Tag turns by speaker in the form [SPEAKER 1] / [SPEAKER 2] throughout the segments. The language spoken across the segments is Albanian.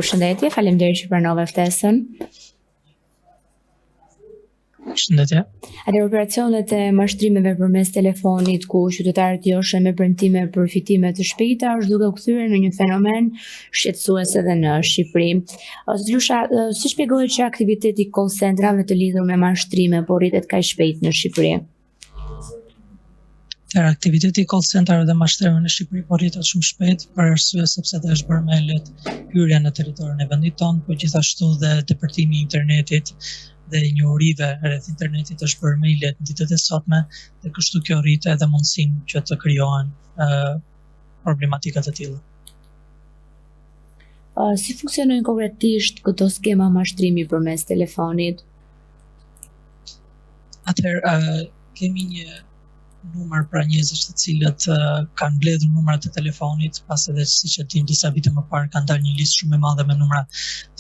[SPEAKER 1] Përshëndetje, faleminderit që pranove ftesën.
[SPEAKER 2] Përshëndetje.
[SPEAKER 1] Atë operacionet e mashtrimeve përmes telefonit ku qytetarët joshen me premtime për fitime të shpejta është duke u kthyer në një fenomen shqetësues edhe në Shqipëri. Lusha, si shpjegohet që aktiviteti call centrave të lidhur me mashtrime po rritet kaq shpejt në Shqipëri?
[SPEAKER 2] Aktiviteti call centrave dhe mashtrimeve në Shqipëri po rritet shumë shpejt për arsye sepse është bërë më lehtë hyrja në territorin e vendit tonë, por gjithashtu dhe depërtimi i internetit dhe njohurive rreth internetit është bërë më i lehtë në ditët e sotme dhe kështu kjo rrit edhe mundësinë që të krijohen problematika të tilla.
[SPEAKER 1] Si funksionojnë konkretisht këto skema mashtrimi përmes telefonit?
[SPEAKER 2] Atëherë kemi një numër pra njerëzish të cilët kanë mbledhur numrat e telefonit, pas edhe siç e dim disa vite më parë kanë dalë një listë shumë e madhe me numra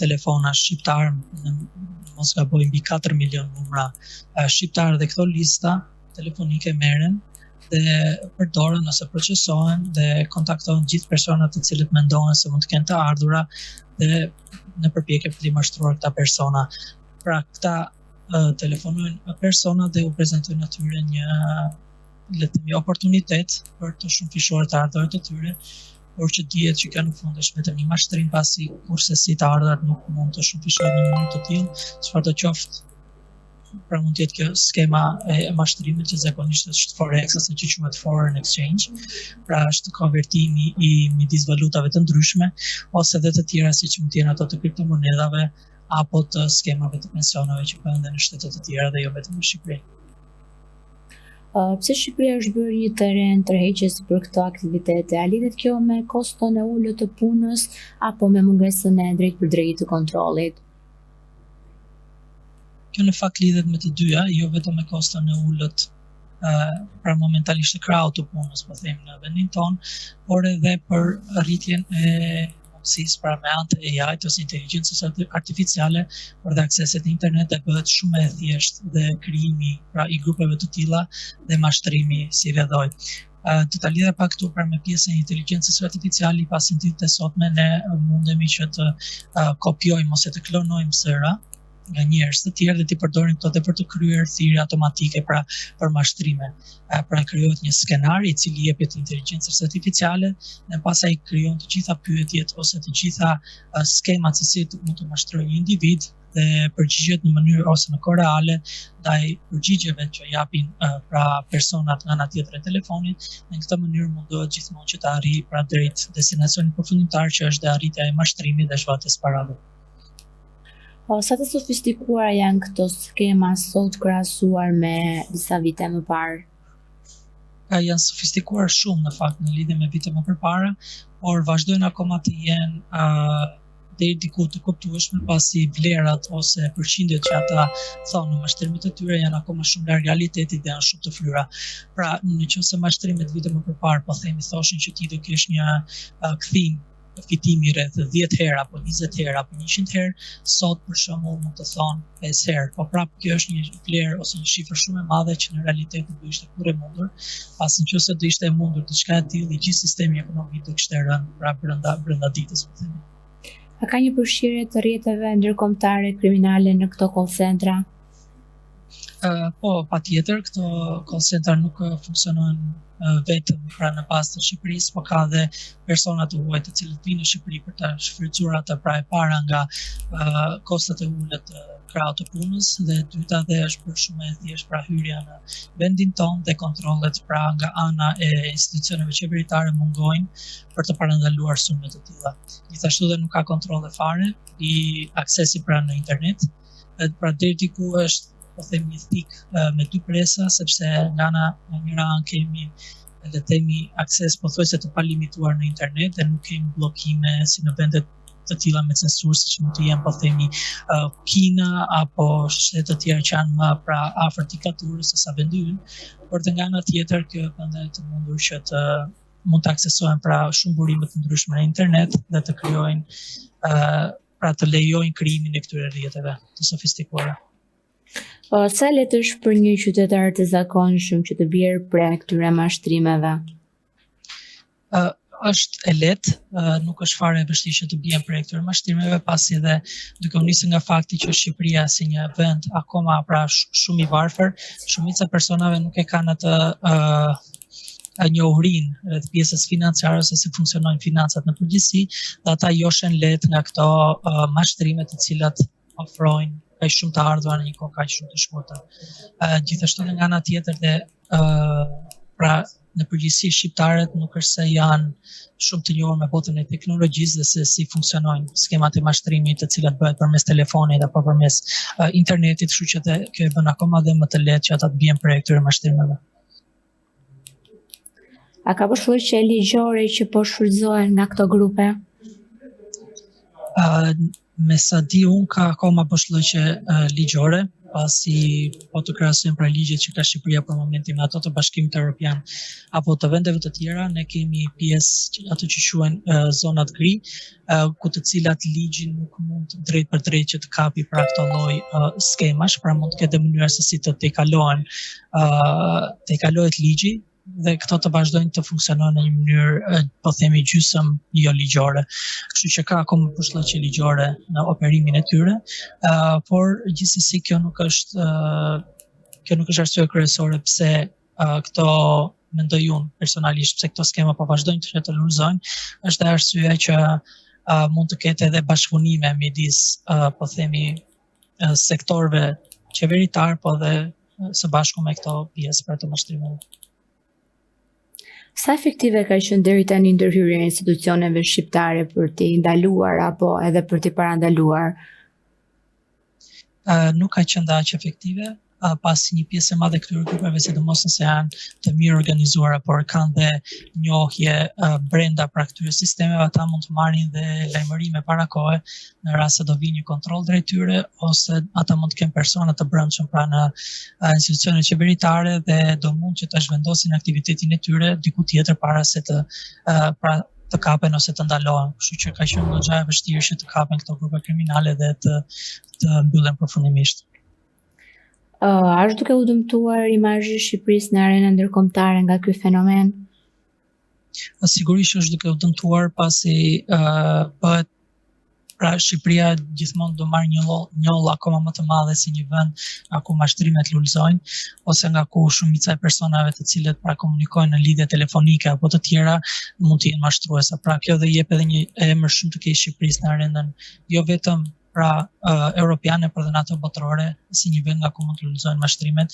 [SPEAKER 2] telefona shqiptar, mos gaboj mbi 4 milion numra shqiptar dhe këto lista telefonike merren dhe përdoren ose procesohen dhe kontaktojnë gjithë personat të cilët mendohen se mund të kenë të ardhura dhe në përpjekje për të mashtruar këta persona. Pra këta telefonojnë persona dhe u prezantojnë atyre një oportunitet për të shumëfishuar të ardhurat e tyre, por që dihet që kjo në fund është vetëm një mashtrim pasi kurse si të ardhurat nuk mund të shumëfishohen në mënyrë të tillë, çfarë do qoftë. Pra mund të jetë kjo skema e mashtrimit që zakonisht është forex ose që quhet foreign exchange, pra është konvertimi i midis valutave të ndryshme ose edhe të tjera siç mund të jenë ato të kriptomonedhave apo të skemave të pensioneve që bëhen në shtete të tjera dhe jo vetëm në Shqipëri.
[SPEAKER 1] Pse Shqipëria është bërë një terren tërheqës për këto aktivitete? A lidhet kjo me koston e ulët të punës apo me mungesën e drejtpërdrejtë të kontrollit?
[SPEAKER 2] Kjo në fakt lidhet me të dyja, jo vetëm me koston e ulët pra momentalisht të krahut të punës, po themi në vendin tonë, por edhe për rritjen e pra me anë të AI-t ose inteligjencës artificiale për dhe akseset në internet dhe bëhet shumë e thjeshtë dhe krijimi pra i grupeve të tilla dhe mashtrimi si vedhoj. Të ta lidhe pak këtu pra me pjesën e inteligjencës artificiale, pasi në ditët e sotme ne mundemi që të kopjojmë ose të klonojmë zëra nga njerëz të tjerë dhe t'i përdorim këto dhe për të kryer thirrje automatike pra për mashtrime. Pra krijohet një skenar i cili jepet inteligjencës artificiale dhe pastaj krijon të gjitha pyetjet ose të gjitha skemat se si mund të mashtrojë një individ dhe përgjigjet në mënyrë ose në kohë reale ndaj përgjigjeve që japin pra personat nga ana tjetër e telefonit. Në këtë mënyrë mundohet gjithmonë që të arrijë pra drejt destinacionit përfundimtar që është arritja e mashtrimit dhe shvatjes parave.
[SPEAKER 1] Sa të sofistikuara janë këto skema sot krahasuar me disa vite më parë?
[SPEAKER 2] Janë sofistikuar shumë në fakt në lidhje me vite më përpara, por vazhdojnë akoma të jenë deri diku të kuptueshme pasi vlerat ose përqindjet që ata thonë në mashtrimet e tyre janë akoma shumë larg realitetit dhe janë shumë të flyera. Pra nëse mashtrimet vite më përpara po themi thoshin që ti do kesh një kthim fitimi rreth 10 herë apo 20 herë apo 100 herë, sot për shembull mund të thonë 5 herë, po prapë kjo është një vlerë ose një shifër shumë e madhe që në realitet nuk do ishte kurrë e mundur, pasi nëse do ishte e mundur diçka e tillë, i gjithë sistemi ekonomik do kishte rënë pra brenda ditës, po themi.
[SPEAKER 1] A ka një përfshirje të rrjeteve ndërkombëtare kriminale në këto call centra?
[SPEAKER 2] Po, patjetër, këto call centra nuk funksionojnë vetëm pra në bazë të Shqipërisë, por ka dhe persona të huaj të cilët vinë në Shqipëri për ta shfrytzuar atë pra e para nga kostot e ulët të krahut të punës dhe e dyta dhe është bërë shumë e thjeshtë pra hyrja në vendin tonë dhe kontrollet pra nga ana e institucioneve qeveritare mungojnë për të parandaluar sulme të tilla. Gjithashtu dhe nuk ka kontrolle fare i aksesi pra në internet, pra deri diku është po themi thik me dy presa, sepse nga njëra anë kemi le të themi akses pothuajse të palimituar në internet dhe nuk kemi bllokime si në vendet të tilla me censurë siç mund të jenë po themi Kina apo shtete të tjera që janë më pra afër diktaturës se sa vendi ynë, por nga ana tjetër kjo prandaj të mundur që të mund të aksesohen pra shumë burime të ndryshme në internet dhe të krijojnë pra të lejojnë krijimin e këtyre rrjeteve të sofistikuara.
[SPEAKER 1] Sa lehtë është për një qytetar të zakonshëm që të bjerë pre këtyre mashtrimeve?
[SPEAKER 2] është e lehtë, nuk është fare e vështirë që të bien prej këtyre mashtrimeve, pasi dhe duke u nisur nga fakti që Shqipëria si një vend akoma shumë i varfër, shumica e personave nuk e kanë atë njohurinë rreth pjesës financiare ose si funksionojnë financat në përgjithësi, dhe ata joshen lehtë nga këto mashtrime të cilat ofrojnë kaq shumë të ardhura në një kohë kaq shumë të shkurtër. Gjithashtu nga ana tjetër dhe pra në përgjithësi shqiptarët nuk është se janë shumë të njohur me botën e teknologjisë dhe se si funksionojnë skemat e mashtrimit, të cilat bëhet përmes telefonit apo përmes internetit, kështu që kjo e bën akoma dhe më të lehtë që ata të bien prej këtyre mashtrimeve.
[SPEAKER 1] A ka përshkruajtje ligjore që po shfrytëzohen nga këto grupe?
[SPEAKER 2] Me sa di unë ka akoma përshkruajtje ligjore, pasi po të krahasojmë pra ligjet që ka Shqipëria për momentin me ato të Bashkimit Evropian apo të vendeve të tjera, ne kemi pjesë ato që quhen zonat gri, ku të cilat ligji nuk mund drejt për drejt që të kapi pra këto lloj skemash, pra mund të ketë mënyra se si të tejkalohet ligji dhe këto të vazhdojnë të funksionojnë në një mënyrë, po themi gjysmë jo ligjore. Kështu që ka akoma përshtatje ligjore në operimin e tyre, por gjithsesi kjo nuk është arsye kryesore pse këto mendoj unë personalisht pse këto skema po vazhdojnë të shtetërorëzojnë, është arsyeja që mund të ketë edhe bashkëpunime midis po themi sektorëve qeveritar, po dhe së bashku me këto pjesë për të mashtrimeve.
[SPEAKER 1] Sa efektive ka qenë deri tani ndërhyrja e institucioneve shqiptare për t'i ndaluar apo edhe për t'i parandaluar?
[SPEAKER 2] Nuk ka qenë aq efektive, pasi një pjesë e madhe këtyre grupeve, sidomos nëse janë të mirë organizuara, por kanë dhe njohje brenda pra këtyre sistemeve, ata mund të marrin dhe lajmërime para kohe në rast se do vinë një kontroll drejt tyre, ose ata mund të kenë persona të brendshëm pra në institucionet qeveritare dhe do mund që të zhvendosin aktivitetin e tyre diku tjetër para se të kapen ose të ndalohen. Kështu që ka qenë goxha e vështirë që të kapen këto grupe kriminale dhe të mbyllen përfundimisht.
[SPEAKER 1] Është duke u dëmtuar imazhi i Shqipërisë në arenën ndërkombëtare nga ky fenomen?
[SPEAKER 2] Sigurisht është duke u dëmtuar pasi bëhet pra Shqipëria gjithmonë do marrë një rol akoma më të madhe si një vend nga ku mashtrimet lulëzojnë, ose nga ku shumica e personave të cilët pra komunikojnë në lidhje telefonike apo të tjera mund të jenë mashtruesa. Pra kjo dhe jep edhe një emër shumë të keq Shqipërisë në arenën jo vetëm pra europiane, por dhe në ato botërore, si një vend nga ku mund të lulëzojnë mashtrimet,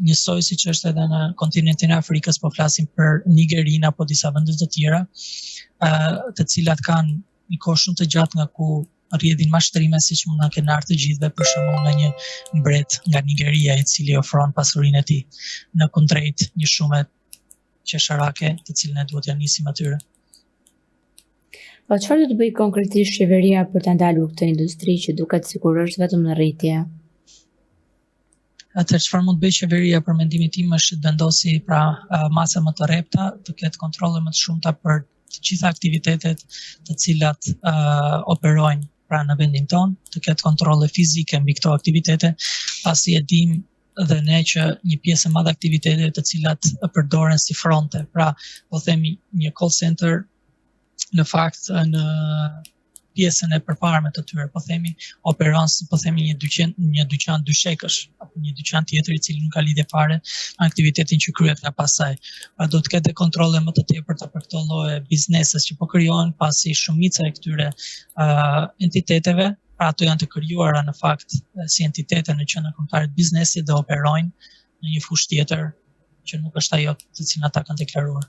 [SPEAKER 2] njësoj siç është edhe në kontinentin e Afrikës, po flasim për Nigerinë apo disa vende të tjera, të cilat kanë një kohë shumë të gjatë nga ku rrjedhin mashtrime, siç mund na kenë ardhur të gjithëve, për shembull nga një mbret nga Nigeria i cili ofron pasurinë e tij në kundrejt një shume qesharake, të cilën e duhet ja nisim atyre.
[SPEAKER 1] Po çfarë do të bëjë konkretisht qeveria për ta ndalur këtë industri që duket sikur është vetëm në rritje?
[SPEAKER 2] Atëherë çfarë mund të bëjë qeveria për mendimin tim është të vendosi pra masa më të rrepta, të ketë kontrolle më të shumta për të gjitha aktivitetet të cilat operojnë pra në vendin tonë, të ketë kontrolle fizike mbi këto aktivitete, pasi e dim dhe ne që një pjesë e madhe aktivitete të cilat përdoren si fronte, pra po themi një call center në fakt në pjesën e përparme të tyre, po themi operon si po themi një dyqan dyshekësh apo një dyqan tjetër i cili nuk ka lidhje fare me aktivitetin që kryhet nga pasaj. Pra do të ketë kontrolle më të tepërta për këto lloje bizneses që po krijohen, pasi shumica e këtyre entiteteve, pra ato janë të krijuara në fakt si entitete në qendrën kombëtare të biznesit dhe operojnë në një fushë tjetër që nuk është ajo të cilën ata kanë deklaruar.